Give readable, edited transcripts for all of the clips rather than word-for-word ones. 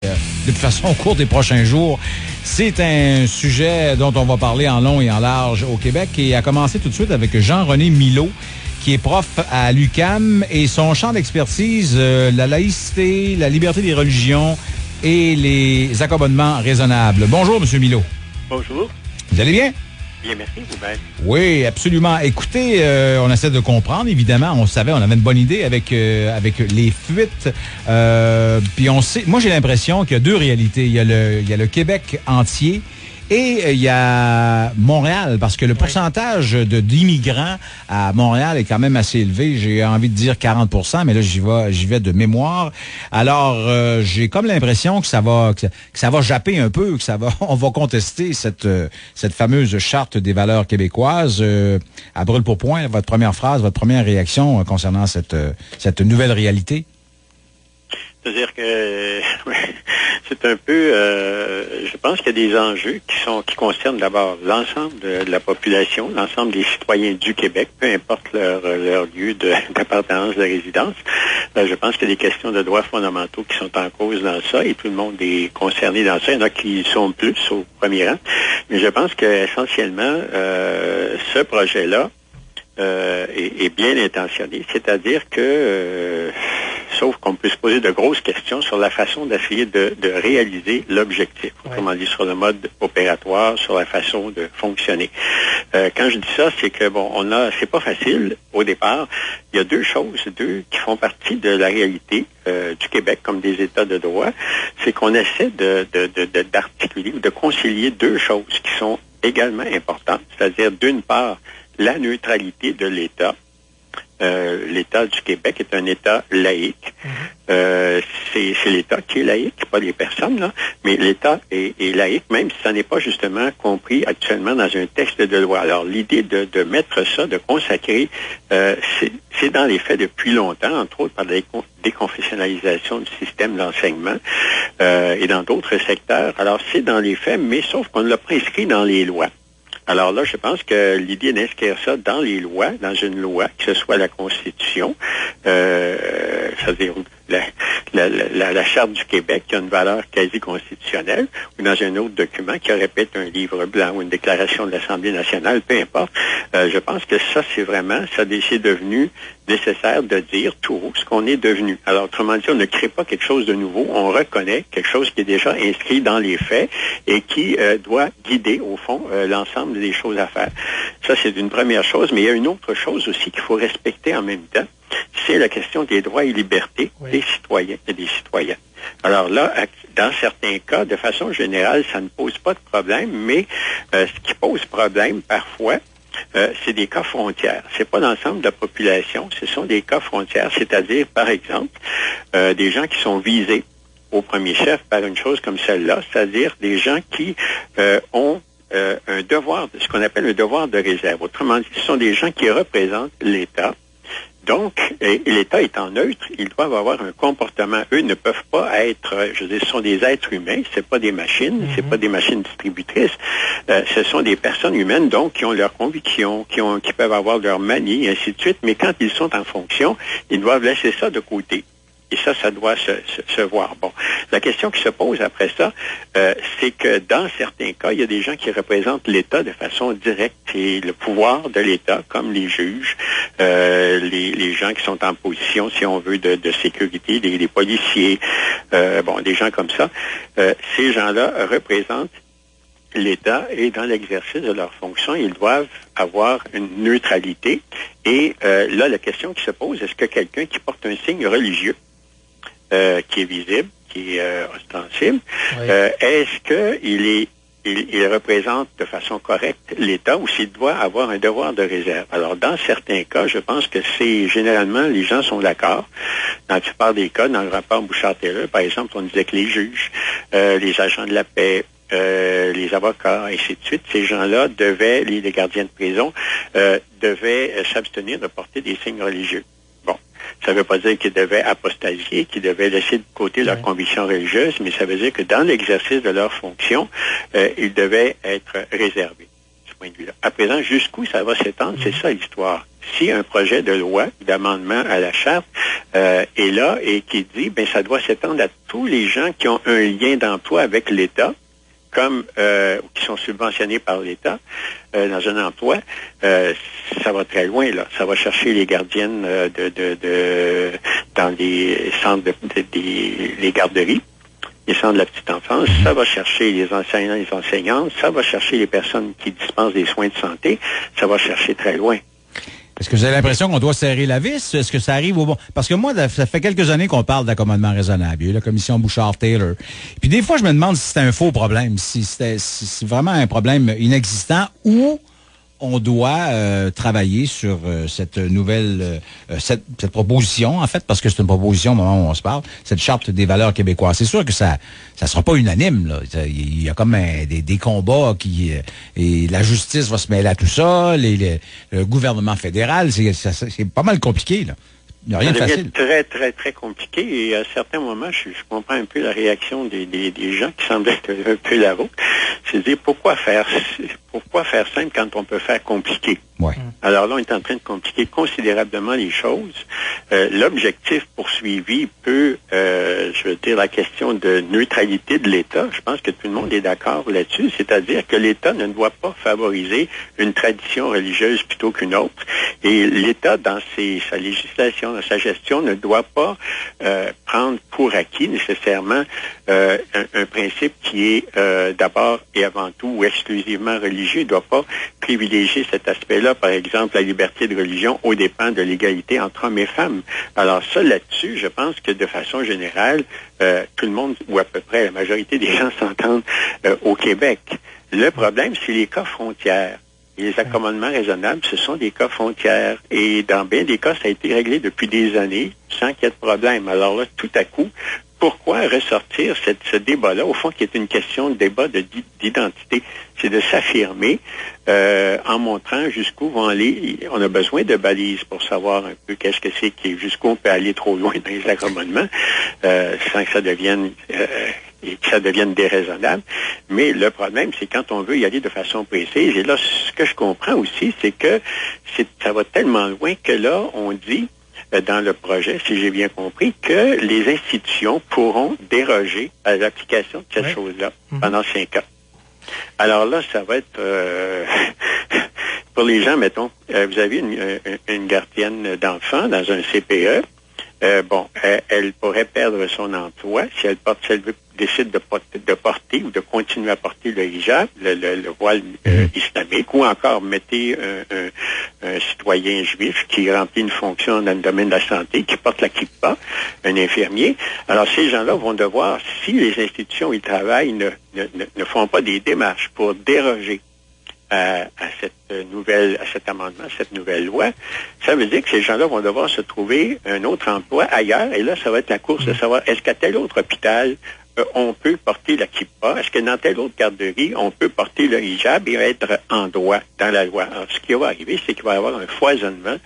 De toute façon, au cours des prochains jours, c'est un sujet dont on va parler en long et en large au Québec et à commencer tout de suite avec Jean-René Milot, qui est prof à l'UQAM et son champ d'expertise, la laïcité, la liberté des religions et les accommodements raisonnables. Bonjour, M. Milot. Bonjour. Vous allez bien? Bien, merci, vous-même. Oui, absolument. Écoutez, on essaie de comprendre, évidemment. On savait, on avait une bonne idée avec les fuites. Puis on sait, moi, j'ai l'impression qu'il y a deux réalités. Il y a le Québec entier et il y a Montréal, parce que le pourcentage d'immigrants à Montréal est quand même assez élevé. J'ai envie de dire 40%, mais là, j'y vais de mémoire. Alors, j'ai comme l'impression que ça va japper un peu, on va contester cette fameuse charte des valeurs québécoises. À brûle pour point, votre première phrase, votre première réaction concernant cette nouvelle réalité? C'est-à-dire que c'est un peu, je pense qu'il y a des enjeux qui concernent d'abord l'ensemble de la population, l'ensemble des citoyens du Québec, peu importe leur lieu d'appartenance, de résidence. Je pense qu'il y a des questions de droits fondamentaux qui sont en cause dans ça et tout le monde est concerné dans ça. Il y en a qui sont plus au premier rang. Mais je pense qu'essentiellement, ce projet-là est bien intentionné, c'est-à-dire que sauf qu'on peut se poser de grosses questions sur la façon d'essayer de réaliser l'objectif. Autrement dit, sur le mode opératoire, sur la façon de fonctionner. Quand je dis ça, c'est que, c'est pas facile au départ. Il y a deux qui font partie de la réalité du Québec comme des États de droit. C'est qu'on essaie d'articuler ou de concilier deux choses qui sont également importantes. C'est-à-dire, d'une part, la neutralité de l'État. L'État du Québec est un État laïque. C'est l'État qui est laïque, pas les personnes, là, mais l'État est laïque, même si ça n'est pas justement compris actuellement dans un texte de loi. Alors, l'idée de mettre ça, de consacrer, c'est dans les faits depuis longtemps, entre autres par la déconfessionnalisation du système d'enseignement et dans d'autres secteurs. Alors, c'est dans les faits, mais sauf qu'on ne l'a pas inscrit dans les lois. Alors là, je pense que l'idée d'inscrire ça dans les lois, dans une loi, que ce soit la Constitution, c'est-à-dire la Charte du Québec, qui a une valeur quasi constitutionnelle, ou dans un autre document qui aurait pu être un livre blanc ou une déclaration de l'Assemblée nationale, peu importe. Je pense que ça, c'est devenu nécessaire de dire tout haut ce qu'on est devenu. Alors, autrement dit, on ne crée pas quelque chose de nouveau, on reconnaît quelque chose qui est déjà inscrit dans les faits et qui doit guider, au fond, l'ensemble des choses à faire. Ça, c'est une première chose, mais il y a une autre chose aussi qu'il faut respecter en même temps, c'est la question des droits et libertés des citoyens et des citoyennes. Alors là, dans certains cas, de façon générale, ça ne pose pas de problème, mais ce qui pose problème parfois, c'est des cas frontières. C'est pas l'ensemble de la population, ce sont des cas frontières, c'est-à-dire, par exemple, des gens qui sont visés au premier chef par une chose comme celle-là, c'est-à-dire des gens qui ont un devoir, ce qu'on appelle un devoir de réserve. Autrement dit, ce sont des gens qui représentent l'État. Donc, l'État étant neutre, ils doivent avoir un comportement. Eux ne peuvent pas être, ce sont des êtres humains, c'est pas des machines, c'est pas des machines distributrices. Ce sont des personnes humaines, donc, qui ont leurs convictions, qui peuvent avoir leurs manies, et ainsi de suite. Mais quand ils sont en fonction, ils doivent laisser ça de côté. Et ça doit se voir. Bon, la question qui se pose après ça, c'est que dans certains cas, il y a des gens qui représentent l'État de façon directe et le pouvoir de l'État, comme les juges, les gens qui sont en position, si on veut, de sécurité, les policiers, des gens comme ça. Ces gens-là représentent l'État et dans l'exercice de leurs fonctions, ils doivent avoir une neutralité. Et là, la question qui se pose, est-ce que quelqu'un qui porte un signe religieux, qui est visible, qui est ostensible, est-ce qu'il représente de façon correcte l'État ou s'il doit avoir un devoir de réserve? Alors, dans certains cas, je pense que généralement, les gens sont d'accord. Dans la plupart des cas, dans le rapport Bouchard-Taylor, par exemple, on disait que les juges, les agents de la paix, les avocats, et ainsi de suite, ces gens-là devaient, les gardiens de prison, devaient s'abstenir de porter des signes religieux. Bon, ça ne veut pas dire qu'ils devaient apostasier, qu'ils devaient laisser de côté leurs convictions religieuses, mais ça veut dire que dans l'exercice de leurs fonctions, ils devaient être réservés, de ce point de vue-là. À présent, jusqu'où ça va s'étendre, c'est ça l'histoire. si un projet de loi, d'amendement à la charte est là et qui dit, ben ça doit s'étendre à tous les gens qui ont un lien d'emploi avec l'État, comme qui sont subventionnés par l'État dans un emploi, ça va très loin, là. Ça va chercher les gardiennes dans les centres les garderies, les centres de la petite enfance, ça va chercher les enseignants, les enseignantes, ça va chercher les personnes qui dispensent des soins de santé, ça va chercher très loin. Est-ce que vous avez l'impression qu'on doit serrer la vis? Est-ce que ça arrive au bon? Parce que moi, ça fait quelques années qu'on parle d'accommodement raisonnable. Il y a eu la commission Bouchard-Taylor. Puis des fois, je me demande si c'est un faux problème, si c'est vraiment un problème inexistant ou on doit travailler sur cette nouvelle, cette proposition, en fait, parce que c'est une proposition au moment où on se parle, cette charte des valeurs québécoises. C'est sûr que ça sera pas unanime, là. Il y a comme des combats et la justice va se mêler à tout ça, le gouvernement fédéral, c'est pas mal compliqué, là. Il n'y a rien de facile. Très, très, très compliqué. Et à certains moments, je comprends un peu la réaction des gens qui semblent être un peu la vôtre. C'est de dire, pourquoi faire simple quand on peut faire compliqué? Ouais. Alors là, on est en train de compliquer considérablement les choses. L'objectif poursuivi peut, je veux dire, la question de neutralité de l'État. Je pense que tout le monde est d'accord là-dessus. C'est-à-dire que l'État ne doit pas favoriser une tradition religieuse plutôt qu'une autre. Et l'État, dans sa législation, dans sa gestion, ne doit pas prendre pour acquis nécessairement un principe qui est d'abord et avant tout ou exclusivement religieux. Il ne doit pas privilégier cet aspect-là, par exemple, la liberté de religion aux dépens de l'égalité entre hommes et femmes. Alors ça, là-dessus, je pense que de façon générale, tout le monde, ou à peu près la majorité des gens s'entendent au Québec. Le problème, c'est les cas frontières. Et les accommodements raisonnables, ce sont des cas frontières. Et dans bien des cas, ça a été réglé depuis des années sans qu'il y ait de problème. Alors là, tout à coup, pourquoi ressortir ce débat-là, au fond, qui est une question de débat d'identité? C'est de s'affirmer en montrant jusqu'où vont aller. On a besoin de balises pour savoir un peu qu'est-ce que c'est jusqu'où on peut aller trop loin dans les accommodements sans que ça devienne déraisonnable. Mais le problème, c'est quand on veut y aller de façon précise. Et là, ce que je comprends aussi, c'est que ça va tellement loin que là, on dit dans le projet, si j'ai bien compris, que les institutions pourront déroger à l'application de cette chose-là pendant 5 ans. Alors là, ça va être... pour les gens, mettons, vous avez une gardienne d'enfants dans un CPE. Elle pourrait perdre son emploi si elle décide de porter ou de continuer à porter le hijab, le voile islamique, ou encore mettez un citoyen juif qui remplit une fonction dans le domaine de la santé, qui porte la kippa, un infirmier. Alors ces gens-là vont devoir, si les institutions où ils travaillent ne font pas des démarches pour déroger à cet amendement, à cette nouvelle loi, ça veut dire que ces gens-là vont devoir se trouver un autre emploi ailleurs, et là, ça va être la course de savoir est-ce qu'à tel autre hôpital, on peut porter la kippa, est-ce que dans telle autre garderie, on peut porter le hijab et être en droit dans la loi. Alors, ce qui va arriver, c'est qu'il va y avoir un foisonnement.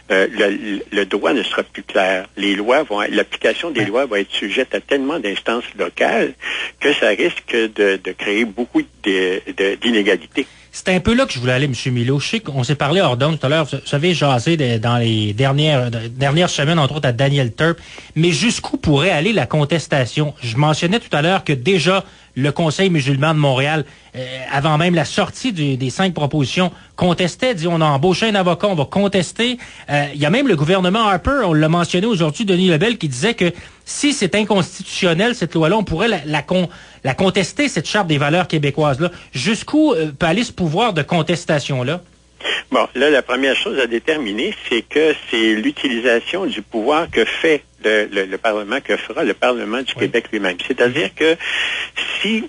Le droit ne sera plus clair. L'application des lois va être sujette à tellement d'instances locales que ça risque de créer beaucoup d'inégalités. C'est un peu là que je voulais aller, M. Milo. Je sais qu'on s'est parlé hors d'onde tout à l'heure. Vous savez, jasé dans les dernières semaines, entre autres à Daniel Turp. Mais jusqu'où pourrait aller la contestation? Je mentionnais tout à l'heure que déjà, le Conseil musulman de Montréal, avant même la sortie des 5 propositions, contestait, dit on a embauché un avocat, on va contester. Il y a même le gouvernement Harper, on l'a mentionné aujourd'hui, Denis Lebel, qui disait que si c'est inconstitutionnel, cette loi-là, on pourrait la contester, cette charte des valeurs québécoises-là. Jusqu'où peut aller ce pouvoir de contestation-là? Bon, là, la première chose à déterminer, c'est que c'est l'utilisation du pouvoir que fait le Parlement, que fera le Parlement du Québec lui-même. C'est-à-dire que si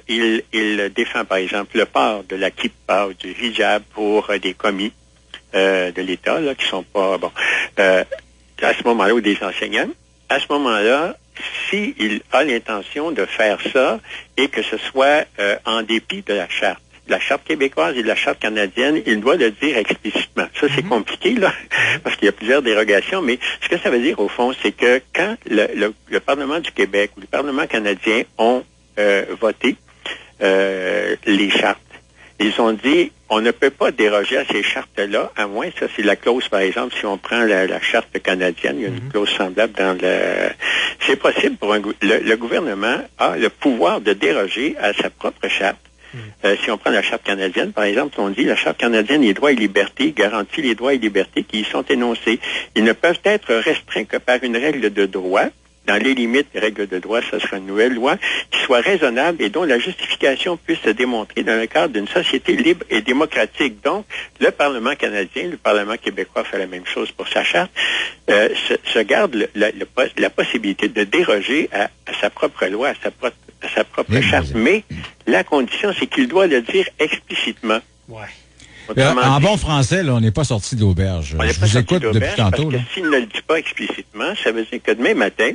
il défend, par exemple, le port de la kippa ou du hijab pour des commis de l'État, là, qui sont pas, à ce moment-là, ou des enseignants, à ce moment-là, s'il a l'intention de faire ça et que ce soit en dépit de la charte québécoise et de la charte canadienne, il doit le dire explicitement. Ça, c'est compliqué, là, parce qu'il y a plusieurs dérogations, mais ce que ça veut dire, au fond, c'est que quand le Parlement du Québec ou le Parlement canadien ont voté les chartes, ils ont dit, on ne peut pas déroger à ces chartes-là, à moins, ça c'est la clause, par exemple, si on prend la charte canadienne, il y a une clause semblable dans le... C'est possible pour le gouvernement a le pouvoir de déroger à sa propre charte. Si on prend la Charte canadienne, par exemple, on dit la Charte canadienne, les droits et libertés, garantit les droits et libertés qui y sont énoncés. Ils ne peuvent être restreints que par une règle de droit. Dans les limites des règles de droit, ce sera une nouvelle loi qui soit raisonnable et dont la justification puisse se démontrer dans le cadre d'une société libre et démocratique. Donc, le Parlement canadien, le Parlement québécois fait la même chose pour sa charte, se garde la possibilité de déroger à sa propre loi, à sa propre charte. Mais la condition, c'est qu'il doit le dire explicitement. Ouais. En bon français, là, on n'est pas sorti d'auberge. Je vous écoute depuis tantôt. Parce que s'il ne le dit pas explicitement, ça veut dire que demain matin,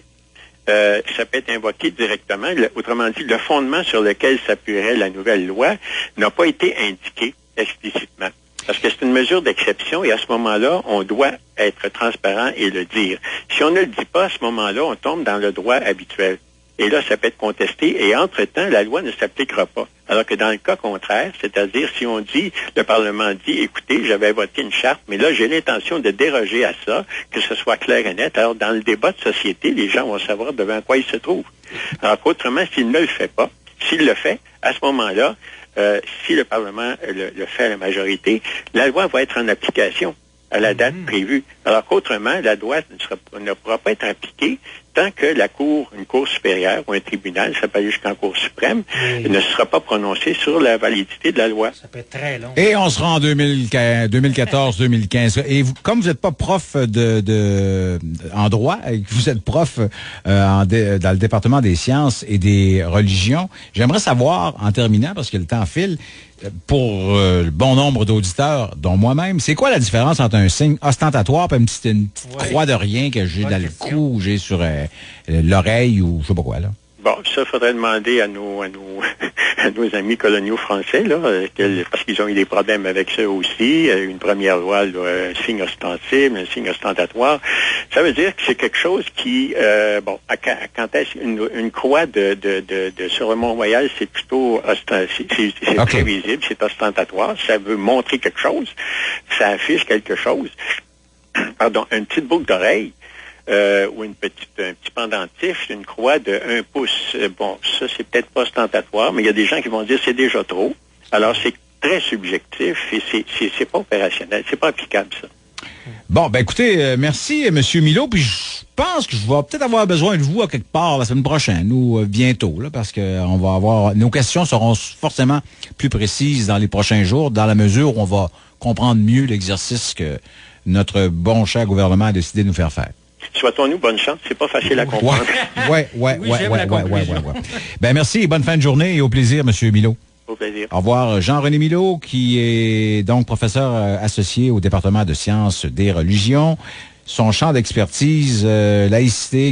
ça peut être invoqué directement. Autrement dit, le fondement sur lequel s'appuierait la nouvelle loi n'a pas été indiqué explicitement. Parce que c'est une mesure d'exception et à ce moment-là, on doit être transparent et le dire. Si on ne le dit pas, à ce moment-là, on tombe dans le droit habituel. Et là, ça peut être contesté et entre-temps, la loi ne s'appliquera pas. Alors que dans le cas contraire, c'est-à-dire si on dit, le Parlement dit, écoutez, j'avais voté une charte, mais là, j'ai l'intention de déroger à ça, que ce soit clair et net. Alors, dans le débat de société, les gens vont savoir devant quoi ils se trouvent. Alors qu'autrement, s'il ne le fait pas, s'il le fait, à ce moment-là, si le Parlement le fait à la majorité, la loi va être en application à la date prévue. Alors qu'autrement, la loi ne pourra pas être appliquée tant que une cour supérieure ou un tribunal, ça peut aller jusqu'en cour suprême, ne sera pas prononcé sur la validité de la loi. Ça peut être très long. Et on sera en 2014-2015. Et vous, comme vous n'êtes pas prof en droit, et que vous êtes prof dans le département des sciences et des religions, j'aimerais savoir, en terminant, parce que le temps file, pour le bon nombre d'auditeurs, dont moi-même, c'est quoi la différence entre un signe ostentatoire et une petite croix de rien que j'ai dans le cou ou j'ai sur l'oreille ou je sais pas quoi, là? Bon, ça, faudrait demander à nos amis coloniaux français, là, parce qu'ils ont eu des problèmes avec ça aussi. Une première loi, là, un signe ostensible, un signe ostentatoire. Ça veut dire que c'est quelque chose qui, quand est-ce une croix sur le Mont-Royal, c'est plutôt c'est très visible, c'est ostentatoire. Ça veut montrer quelque chose. Ça affiche quelque chose. Pardon, une petite boucle d'oreille. Ou un petit pendentif, une croix de 1 pouce. Bon, ça, c'est peut-être pas ostentatoire, mais il y a des gens qui vont dire c'est déjà trop. Alors, c'est très subjectif et c'est pas opérationnel, c'est pas applicable, ça. Bon, ben écoutez, merci, M. Milot, puis je pense que je vais peut-être avoir besoin de vous à quelque part la semaine prochaine ou bientôt, là, parce que on va avoir nos questions seront forcément plus précises dans les prochains jours, dans la mesure où on va comprendre mieux l'exercice que notre bon cher gouvernement a décidé de nous faire faire. Souhaitons-nous bonne chance. C'est pas facile à comprendre. Ouais. Ben, merci et bonne fin de journée et au plaisir, M. Milot. Au plaisir. Au revoir, Jean-René Milot, qui est donc professeur associé au département de sciences des religions. Son champ d'expertise, laïcité,